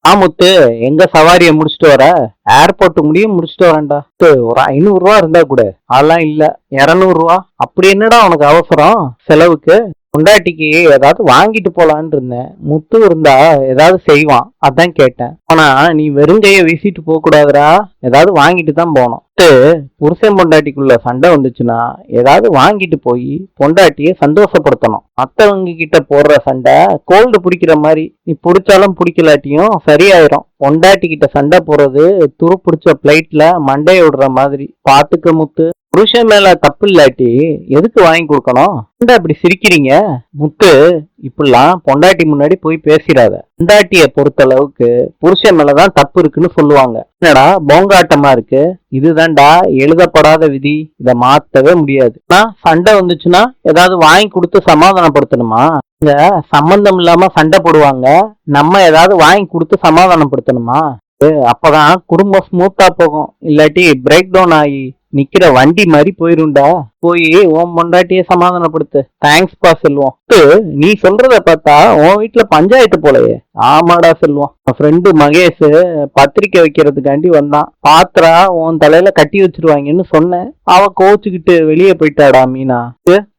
ஆமுத்து, எங்க சவாரிய முடிச்சுட்டு வர? ஏர்போர்ட் முடியும் முடிச்சுட்டு வரேன்டா. ஒரு 500 ரூபா இருந்தா கூட. அதெல்லாம் இல்ல. 200 ரூபா. அப்படி என்னடா உனக்கு அவசரம் செலவுக்கு? பொண்டாட்டிக்கு ஏதாவது வாங்கிட்டு போலான்னு இருந்தேன். முத்து இருந்தா ஏதாவது செய்வான், அதான் கேட்டேன். ஆனா நீ வெறுங்கைய வீசிட்டு போக கூடாதுடா, ஏதாவது வாங்கிட்டு தான் போனோம். புருஷன் பொண்டாட்டிக்குள்ள சண்டை வந்துச்சுன்னா ஏதாவது வாங்கிட்டு போய் பொண்டாட்டிய சந்தோஷப்படுத்தணும். மத்தவங்க கிட்ட போடுற சண்டை கோல்டு பிடிக்கிற மாதிரி, நீ பிடிச்சாலும் பிடிக்கலாட்டியும் சரியாயிரும். பொண்டாட்டி கிட்ட சண்டை போறது துரு பிடிச்ச பிளைட்ல மண்டைய விடுற மாதிரி. பாத்துக்க முத்து, புருஷன் மேல தப்பு இல்லாட்டி எதுக்கு வாங்கி கொடுக்கணும்? அப்படி சிரிக்கிறீங்க முத்து? இப்படிலாம் பொண்டாட்டி முன்னாடி போய் பேசிடாத. பொண்டாட்டிய பொறுத்த அளவுக்கு புருஷன் மேலதான் தப்பு இருக்குன்னு சொல்லுவாங்க. என்னடா போங்காட்டமா இருக்கு? இதுதான்டா எழுதப்படாத விதி, இத மாத்தவே முடியாது. சண்டை வந்துச்சுன்னா ஏதாவது வாங்கி கொடுத்து சமாதானப்படுத்தணுமா? இங்க சம்பந்தம் இல்லாம சண்டை போடுவாங்க, நம்ம ஏதாவது வாங்கி கொடுத்து சமாதானப்படுத்தணுமா? அப்பதான் குடும்பம் ஸ்மூத்தா போகும். இல்லாட்டி பிரேக் டவுன் ஆகி நிக்கிற வண்டி மாதிரி போயிருண்டா. போய் உன் பொண்டாட்டிய சமாதானப்படுத்து. தேங்க்ஸ் பா செல்வம். நீ சொல்றத பார்த்தா உன் வீட்டுல பஞ்சாயத்து போலயே. ஆமாடா செல்வம், ஃப்ரெண்டு மகேஷ் பத்திரிக்கை வைக்கிறதுக்காண்டி வந்தான். பாத்திரா உன் தலையில கட்டி வச்சிருவாங்கன்னு சொன்னேன். அவ கோச்சுக்கிட்டு வெளியே போயிட்டாடா. மீனா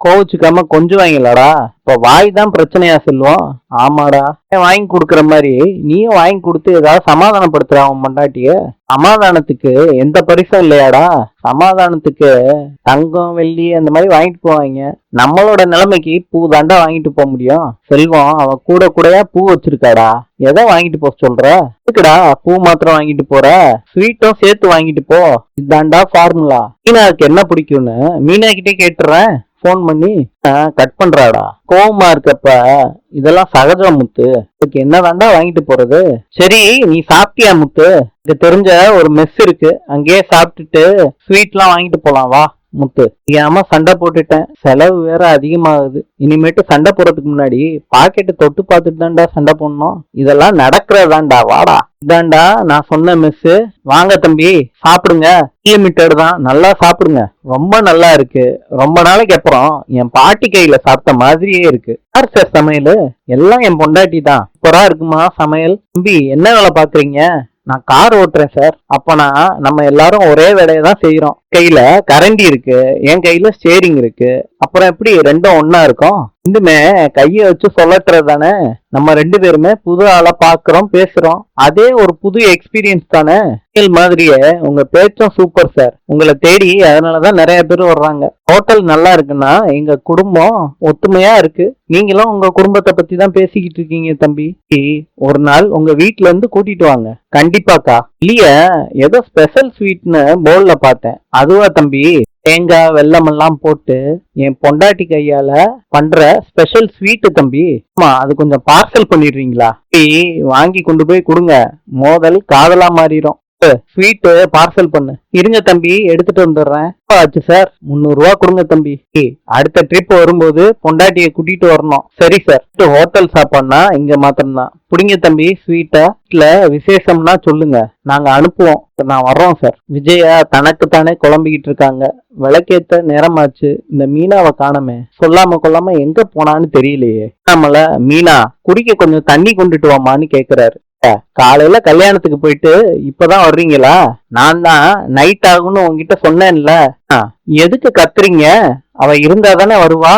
கோவிச்சுக்காம கொஞ்சம் வாங்கலடா. இப்ப வாய் தான் பிரச்சனையா செல்வம்? ஆமாடா, வாங்கி கொடுக்கற மாதிரி நீயும் வாங்கி கொடுத்து ஏதாவது சமாதானப்படுத்துற அவன் பொண்டாட்டிய. சமாதானத்துக்கு எந்த பரிசும் இல்லையாடா? சமாதானத்துக்கு தங்கம் வெள்ளி அந்த மாதிரி வாங்கிட்டு போவாங்க. நம்மளோட நிலைமைக்கு பூ தாண்டா வாங்கிட்டு போக முடியும். செல்வம் அவ கூட கூடயா பூ வச்சிருக்காடா. எதை வாங்கிட்டு போக சொல்ற? இருக்குடா, பூ மாத்திரம் வாங்கிட்டு போற, ஸ்வீட்டும் சேர்த்து வாங்கிட்டு போ. இதாண்டா ஃபார்முலா. மீனாவுக்கு என்ன பிடிக்கும்னு மீனா கிட்டே கேட்டுறேன் போன் பண்ணி. கட் பண்றாடா. கோவமா இருக்கப்ப இதெல்லாம் சகஜம் முத்து. இதுக்கு என்னதாண்டா வாங்கிட்டு போறது? சரி நீ சாப்பிட்டியா முத்து? இங்க தெரிஞ்ச ஒரு மெஸ் இருக்கு, அங்கேயே சாப்பிட்டுட்டு ஸ்வீட் எல்லாம் வாங்கிட்டு போலாம் வா. முத்து, ஏமா சண்டை போட்டுட்டேன், செலவு வேற அதிகமாகுது. இனிமேட்டு சண்டை போறதுக்கு முன்னாடி பாக்கெட்டு தொட்டு பார்த்துட்டு தான்டா சண்டை போடணும். இதெல்லாம் நடக்கிறதாண்டா. வாடா, இதாண்டா நான் சொன்ன மெஸ். வாங்க தம்பி, சாப்பிடுங்க. லிமிட்டட் தான், நல்லா சாப்பிடுங்க. ரொம்ப நல்லா இருக்கு. ரொம்ப நாளைக்கு அப்புறம் என் பாட்டி கையில சாப்பிட்ட மாதிரியே இருக்கு. யார் சார் சமையல்? எல்லாம் என் பொண்டாட்டி தான். சூப்பரா இருக்குமா சமையல்? தம்பி என்ன வேலை பாக்குறீங்க? நான் கார் ஓட்டுறேன் சார். அப்பனா நம்ம எல்லாரும் ஒரே வேலையை தான் செய்யறோம். கையில கரண்டி இருக்கு, என் கையில ஸ்டேரிங் இருக்கு. அப்புறம் எப்படி ரெண்டும் ஒன்னா இருக்கும்? ரெண்டுமே கைய வச்சு சொல்லட்டுறது தானே. நம்ம 2 பேருமே புது ஆளா பாக்குறோம், பேசுறோம். அதே ஒரு புது எக்ஸ்பீரியன்ஸ் தானே. மாதிரியே உங்க பேச்சும் சூப்பர் சார். உங்களை தேடி அதனாலதான் நிறைய பேர் வர்றாங்க. ஹோட்டல் நல்லா இருக்குன்னா எங்க குடும்பம் ஒத்துமையா இருக்கு. நீங்களும் உங்க குடும்பத்தை பத்தி தான் பேசிக்கிட்டு இருக்கீங்க தம்பி. ஒரு நாள் உங்க வீட்டுல இருந்து கூட்டிட்டு வாங்க. கண்டிப்பாக்கா. இல்லைய ஏதோ ஸ்பெஷல் ஸ்வீட்னு போர்ட்ல பார்த்தேன். அதுவா தம்பி? தேங்காய் வெல்லம் எல்லாம் போட்டு என் பொண்டாட்டி கையால பண்ற ஸ்பெஷல் ஸ்வீட் தம்பி. ஆமா, அது கொஞ்சம் பார்சல் பண்ணிடுறீங்களா? வாங்கி கொண்டு போய் கொடுங்க, மோதல் காதலா மாறிடும். ஸ்வீட்டு பார்சல் பண்ணு. இருங்க தம்பி, எடுத்துட்டு வந்துடுறேன். ஆச்சு சார், 300 ரூபா கொடுங்க தம்பி. அடுத்த ட்ரிப் வரும்போது பொண்டாட்டிய கூட்டிட்டு வரணும். சரி சார். ஹோட்டல் சாப்பாடுனா இங்க மாத்திரம்தான். புடிங்க தம்பி ஸ்வீட்டா. வீட்டுல விசேஷம்னா சொல்லுங்க, நாங்க அனுப்புவோம். நான் வர்றோம் சார். விஜயா தனக்கு தானே குழம்பிக்கிட்டு இருக்காங்க. விளக்கேத்த நேரமாச்சு. இந்த மீனாவை காணமே. சொல்லாம கொள்ளாம எங்க போனான்னு தெரியலையே. நம்மள மீனா குடிக்க கொஞ்சம் தண்ணி கொண்டுட்டு வாமான்னு கேக்குறாரு. காலையில கல்யாணத்துக்கு போயிட்டு இப்பதான் வர்றீங்களா? நான் தான் நைட் ஆகும்னு உங்ககிட்ட சொன்னேன்ல. எதுக்கு கத்துறீங்க? அவ இருந்தா தானே வருவா.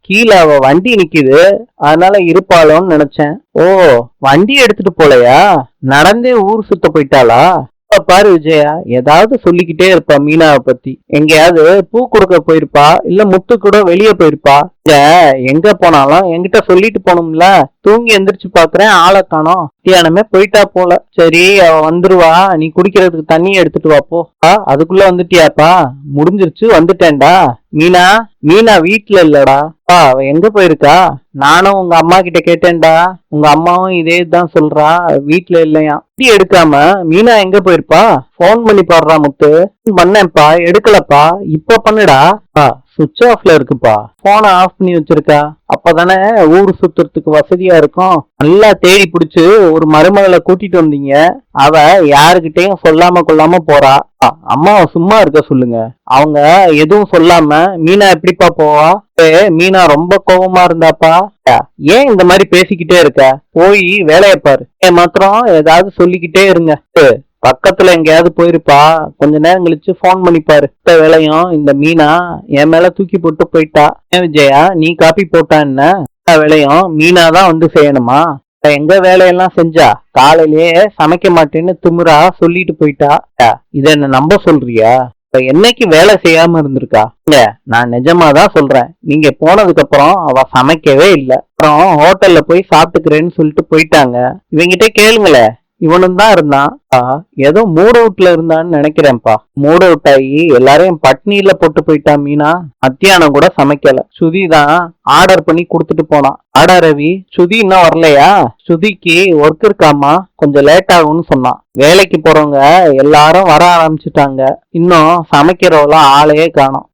கீழே அவ வண்டி நிக்குது, அதனால இருப்பாளோன்னு நினைச்சேன். ஓ, வண்டி எடுத்துட்டு போலையா? நடந்தே ஊர் சுத்த போயிட்டாளா? பாரு விஜயா, ஏதாவது சொல்லிக்கிட்டே இருப்பா மீனாவை பத்தி. எங்கேயாவது பூ கொடுக்க போயிருப்பா, இல்ல முத்து கூட வெளியே போயிருப்பா. எங்க போனாலும் என்கிட்ட சொல்லிட்டு போனோம்ல. தூங்கி எந்திரிச்சு பாக்குறேன், ஆளை காணோம். தியானமே போயிட்டா போல. சரி அவ வந்துருவா, நீ குடிக்கிறதுக்கு தண்ணி எடுத்துட்டு வா போ. அதுக்குள்ள வந்துட்டியாப்பா? முடிஞ்சிருச்சு, வந்துட்டேன்டா. மீனா மீனா வீட்டுல இல்லடா. அவ எங்க போயிருக்கா? நானும் உங்க அம்மா கிட்ட கேட்டேன்டா. உங்க அம்மாவும் இதே தான் சொல்றா, வீட்டுல இல்லையா. எடுக்காம மீனா எங்க போயிருப்பா? போன் பண்ணி பாடுறா முத்து. பண்ணேன்ப்பா, எடுக்கலப்பா. இப்ப பண்ணுடா. சுவிட்ச் ஆஃப்ல இருக்குப்பா. போனை ஆஃப் பண்ணி வச்சிருக்கா. அப்பதானே ஊரு சுத்துறதுக்கு வசதியா இருக்கும். நல்லா தேடி பிடிச்சு ஒரு மருமகளை கூட்டிட்டு வந்தீங்க. அவ யாருகிட்டயும் சொல்லாம கொள்ளாம போறா. அம்மாவை சும்மா இருக்க சொல்லுங்க. அவங்க எதுவும் சொல்லாம மீனா எப்படிப்பா போவா? மீனா ரொம்ப கோபமா இருந்தாப்பா. ஏன் இந்த மாதிரி பேசிக்கிட்டே இருக்க? போய் வேலையை பாரு. மாத்திரம் ஏதாவது சொல்லிக்கிட்டே இருங்க. பக்கத்துல எங்கேயாவது போயிருப்பா. கொஞ்ச நேரம் கழிச்சு போன் பண்ணிப்பாரு. இந்த வேலையும் இந்த மீனா என் மேல தூக்கி போட்டு போயிட்டா. ஏன் விஜயா, நீ காப்பி போட்டா என்ன? வேலையும் மீனா தான் வந்து செய்யணுமா? எங்க வேலையெல்லாம் செஞ்சா காலையிலேயே சமைக்க மாட்டேன்னு திமிரா சொல்லிட்டு போயிட்டா. இத என்ன நம்ப சொல்றியா? இப்ப என்னைக்கு வேலை செய்யாம இருந்திருக்கா? நான் நிஜமாதான் சொல்றேன். நீங்க போனதுக்கு அப்புறம் அவ சமைக்கவே இல்லை. அப்புறம் ஹோட்டல்ல போய் சாப்பிட்டுக்கிறேன்னு சொல்லிட்டு போயிட்டாங்க. இவங்கிட்ட கேளுங்களேன். இவனும் தான் இருந்தான். ஏதோ மூட் அவுட்ல இருந்தான்னு நினைக்கிறேன்ப்பா. மூட் அவுட் ஆகி எல்லாரையும் பட்னியில போட்டு போயிட்டா மீனா. மத்தியானம் கூட சமைக்கல. சுதி தான் ஆர்டர் பண்ணி கொடுத்துட்டு போனான். ஆடா ரவி, சுதி இன்னும் வரலையா? சுதிக்கு ஒர்க் இருக்காமா, கொஞ்சம் லேட் ஆகும்னு சொன்னான். வேலைக்கு போறவங்க எல்லாரும் வர ஆரம்பிச்சுட்டாங்க. இன்னும் சமைக்கிறவெல்லாம் ஆளையே காணோம்.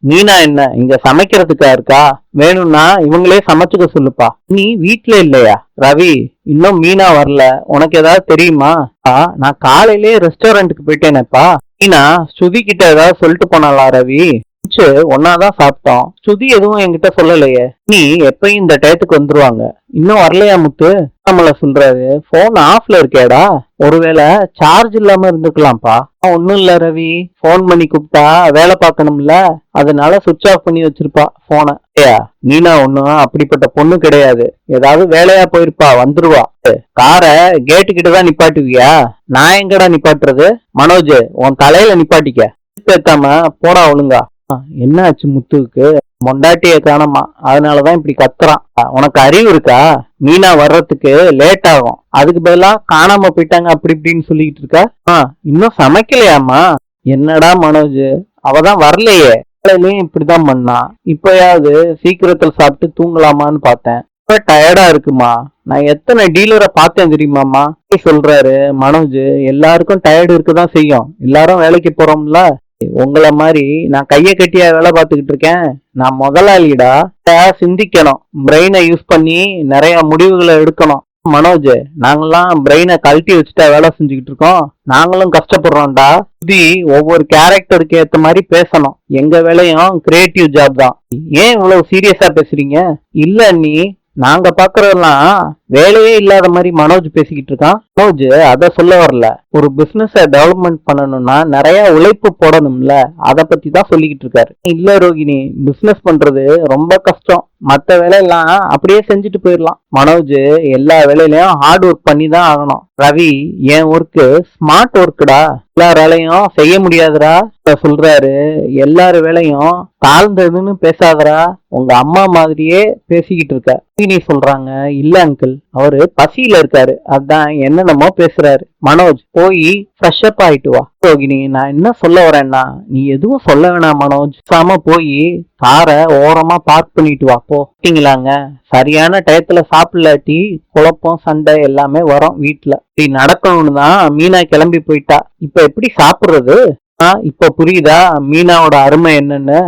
மீனா என்ன இங்க சமைக்கிறதுக்கா இருக்கா? வேணும்னா இவங்களே சமைச்சுக்க சொல்லுப்பா. நீ வீட்டுல இல்லையா? ரவி, இன்னும் மீனா வரல. உனக்கு ஏதாவது தெரியுமா? நான் காலையிலேயே ரெஸ்டாரண்ட்டுக்கு போயிட்டேனேப்பா. மீனா ஸ்ருதி கிட்ட ஏதாவது சொல்லிட்டு போனாலா ரவி? ஒன்னாதான் சாப்பிட்டோம். ஸ்ருதி எதுவும் என்கிட்ட சொல்லலையே. நீ எப்பயும் இந்த டயத்துக்கு வந்துருவாங்க. இன்னும் வரலையா முத்து? நம்மள சொல்றாரு. போன் ஆஃப்ல இருக்கேடா. ஒருவேளை சார்ஜ் இல்லாம இருந்துக்கலாம்ப்பா. ஒன்னும் இல்ல ரவி, போன் பண்ணி கூப்பிட்டா வேலை பார்க்கணும்ல, அதனால சுவிட்ச் ஆஃப் பண்ணி வச்சிருப்பா போனை. மீனா ஒண்ணும் அப்படிப்பட்ட பொண்ணு கிடையாது. ஏதாவது வேலையா போயிருப்பா, வந்துருவா. காரை கேட்டு கிட்டதான் நிப்பாட்டுவியா? நான் எங்கடா நிப்பாட்டுறது? மனோஜ், உன் தலையில நிப்பாட்டிக்க. பேத்தாம போடா ஒழுங்கா. என்ன ஆச்சு முத்துவுக்கு? மொண்டாட்டிய காணமா, அதனாலதான் இப்படி கத்துறான். உனக்கு அறிவு இருக்கா? மீனா வர்றதுக்கு லேட் ஆகும், அதுக்கு பதிலா காணாம போயிட்டாங்க அப்படி இப்படின்னு சொல்லிட்டு இருக்கா. இன்னும் சமைக்கலையாமா? என்னடா மனோஜ், அவதான் வரலையே. காலையிலயும் இப்படிதான் பண்ணா. இப்பயாவது சீக்கிரத்துல சாப்பிட்டு தூங்கலாமான்னு பார்த்தேன். இப்ப டயர்டா இருக்குமா. நான் எத்தனை டீலரை பார்த்தேன் தெரியுமாமா? சொல்றாரு மனோஜ். எல்லாருக்கும் டயர்டு இருக்குதான் செய்யும். எல்லாரும் வேலைக்கு போறோம்ல. உங்களை மாதிரி நான் கைய கட்டியா வேலை பார்த்துக்கிட்டு இருக்கேன். நான் முதலாளிடா. சிந்திக்கணும். பிரெயினை யூஸ் பண்ணி நிறைய முடிவுகளை எடுக்கணும். மனோஜ், நாங்கெல்லாம் பிரெயினை கழட்டி வச்சுட்டா வேலை செஞ்சுக்கிட்டு இருக்கோம். நாங்களும் கஷ்டப்படுறோம்டா. சுதி ஒவ்வொரு கேரக்டருக்கு ஏத்த மாதிரி பேசணும். எங்க வேலையும் கிரியேட்டிவ் ஜாப் தான். ஏன் இவ்வளவு சீரியஸா பேசுறீங்க? இல்ல நீ, நாங்க பாக்குறதெல்லாம் வேலையே இல்லாத மாதிரி மனோஜ் பேசிக்கிட்டு இருக்கான். மனோஜ் அத சொல்ல வரல. ஒரு பிசினஸ் டெவலப்மெண்ட் பண்ணணும்னா நிறைய உழைப்பு போடணும்ல, அத பத்தி தான் சொல்லிக்கிட்டு இருக்காரு. இல்ல ரோகிணி, பிசினஸ் பண்றது ரொம்ப கஷ்டம். மத்த வேலையெல்லாம் அப்படியே செஞ்சுட்டு போயிடலாம். மனோஜ், எல்லா வேலையிலயும் ஹார்ட் ஒர்க் பண்ணி தான் ஆகணும். ரவி, என் ஒர்க்கு ஸ்மார்ட் ஒர்க்குடா. எல்லா வேலையும் செய்ய முடியாதுடா சொல்றாரு. எல்லாரு வேலையும் தாழ்ந்ததுன்னு பேசாதரா. உங்க அம்மா மாதிரியே பேசிக்கிட்டு இருக்க. நீ சொல்றாங்க. இல்ல அங்கிள், அவரு பசியில இருக்காரு, அதான் என்னென்னமோ பேசுறாரு. மனோஜ், போய் ஃப்ரெஷ் அப் ஆயிட்டு வா. ரோகிணி, நான் என்ன சொல்ல வரேன்னா, நீ எதுவும் சொல்ல வேணாம் மனோஜ். சாம போய் காரை ஓரமா பார்க் பண்ணிட்டு வா. போட்டீங்களாங்க. சரியான டயத்துல சாப்பிடலாட்டி குழப்பம் சண்டை எல்லாமே வரும் வீட்டுல. இப்படி நடக்கணும்னு தான் மீனா கிளம்பி போயிட்டா. இப்ப எப்படி சாப்பிடுறது? இப்ப புரியுதா மீனாவோட அருமை என்னன்னு?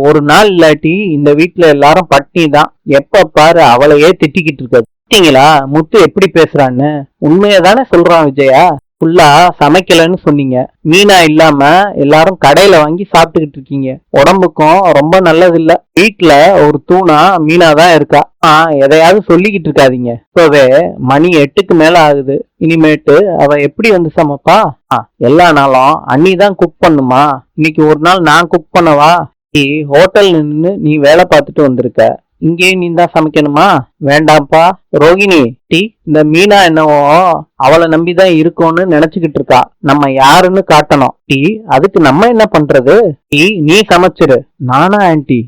ஒரு நாள் இல்லாட்டி இந்த வீட்டுல எல்லாரும் பட்னி தான். எப்ப பாரு அவளையே திட்டிக்கிட்டு இருக்காது. திட்டிங்களா முத்து எப்படி பேசுறான்னு? உண்மையதானே சொல்றான் விஜயா. ஃபுல்லா சமைக்கலன்னு சொன்னீங்க. மீனா இல்லாம எல்லாரும் கடையில வாங்கி சாப்பிட்டுக்கிட்டு இருக்கீங்க. உடம்புக்கும் ரொம்ப நல்லது இல்ல. வீட்டுல ஒரு தூணா மீனா தான் இருக்கா. எதையாவது சொல்லிக்கிட்டு இருக்காதீங்க. இப்பவே மணி 8க்கு மேல ஆகுது. இனிமேட்டு அவ எப்படி வந்து சமைப்பா? எல்லா நாளும் அண்ணி தான் குக் பண்ணுமா? இன்னைக்கு ஒரு நாள் நான் குக் பண்ணவா? நீ ஹோட்டல் நின்று நீ வேலை பார்த்துட்டு வந்திருக்க, இங்கேயும் நீ தான் சமைக்கணுமா? வேண்டாம்ப்பா. ரோகிணி, இந்த மீனா என்னவோ அவளை நம்பிதான் இருக்கோன்னு நினைச்சுக்கிட்டு இருக்கா. நம்ம யாருன்னு காட்டணும். அதுக்கு நம்ம என்ன பண்றது? நீ சமைச்சிரு. நானா ஆன்டி?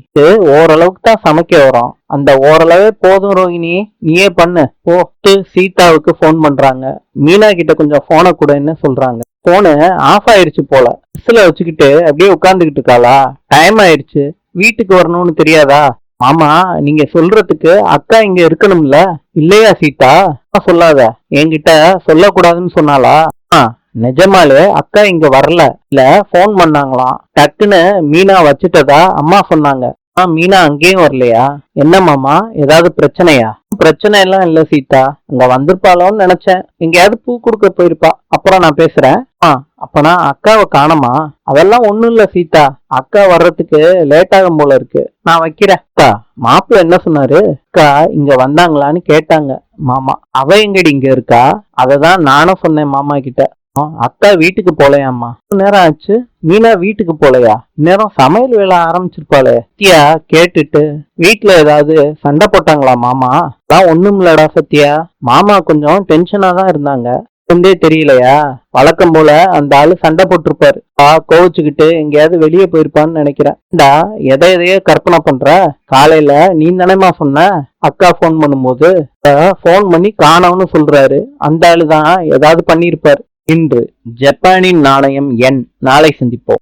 ஓரளவுக்கு தான் சமைக்க வரும். அந்த ஓரளவே போதும் ரோகிணி, நீயே பண்ணு. சீதாவுக்கு போன் பண்றாங்க. மீனா கிட்ட கொஞ்சம் போனை கூட என்ன சொல்றாங்க. போனு ஆஃப் ஆயிடுச்சு போல. பஸ்ல வச்சுக்கிட்டு அப்படியே உட்கார்ந்துகிட்டு இருக்காளா? டைம் ஆயிடுச்சு, வீட்டுக்கு வரணும்னு தெரியாதா? மாமா, நீங்க சொல்றதுக்கு அக்கா இங்க இருக்கணும்ல. இல்லையா சீதா? சொல்லாத. என்கிட்ட சொல்லக்கூடாதுன்னு சொன்னாலா? நிஜமாலே அக்கா இங்க வரல, இல்ல போன் பண்ணாங்களாம். டக்குன்னு மீனா வச்சுட்டதா அம்மா சொன்னாங்க. மீனா அங்கேயும் வரலையா? என்ன மாமா, ஏதாவது பிரச்சனையா? பிரச்சனை எல்லாம் இல்ல சீதா, அங்க வந்திருப்பாளோன்னு நினைச்சேன். எங்கேயாவது பூ கொடுக்க போயிருப்பா. அப்புறம் நான் பேசுறேன். அப்பனா அக்காவை காணோமா? அதெல்லாம் ஒண்ணும் இல்ல சீதா, அக்கா வர்றதுக்கு லேட் ஆகும் போல இருக்கு. நான் வைக்கிறேன். அக்கா, மாப்பிள்ள என்ன சொன்னாரு? அக்கா இங்க வந்தாங்களான்னு கேட்டாங்க மாமா. அவ எங்கடி இங்க இருக்கா? அததான் நானும் சொன்னேன் மாமா கிட்ட. அக்கா வீட்டுக்கு போலையாம்மா. நேரம் ஆச்சு, மீனா வீட்டுக்கு போலையா? நேரம் சமையல் வேலை ஆரம்பிச்சிருப்பாளே. சத்யா கேட்டுட்டு, வீட்டுல ஏதாவது சண்டை போட்டாங்களா மாமா? அதான் ஒண்ணும் இல்லடா சத்யா, மாமா கொஞ்சம் டென்ஷனா தான் இருந்தாங்க. இருந்தே தெரியலையா? வழக்கம் போல அந்த ஆளு சண்டை போட்டிருப்பாரு. கோவிச்சுக்கிட்டு எங்கேயாவது வெளியே போயிருப்பான்னு நினைக்கிறேன். எதையோ கற்பனை பண்ற. காலையில நீ தானேமா சொன்ன அக்கா போன் பண்ணும்போது, போன் பண்ணி காணோம்னு சொல்றாரு. அந்த ஆளு தான் ஏதாவது பண்ணிருப்பாரு. இன்று ஜப்பானின் நாணயம் yen. நாளை சந்திப்போம்.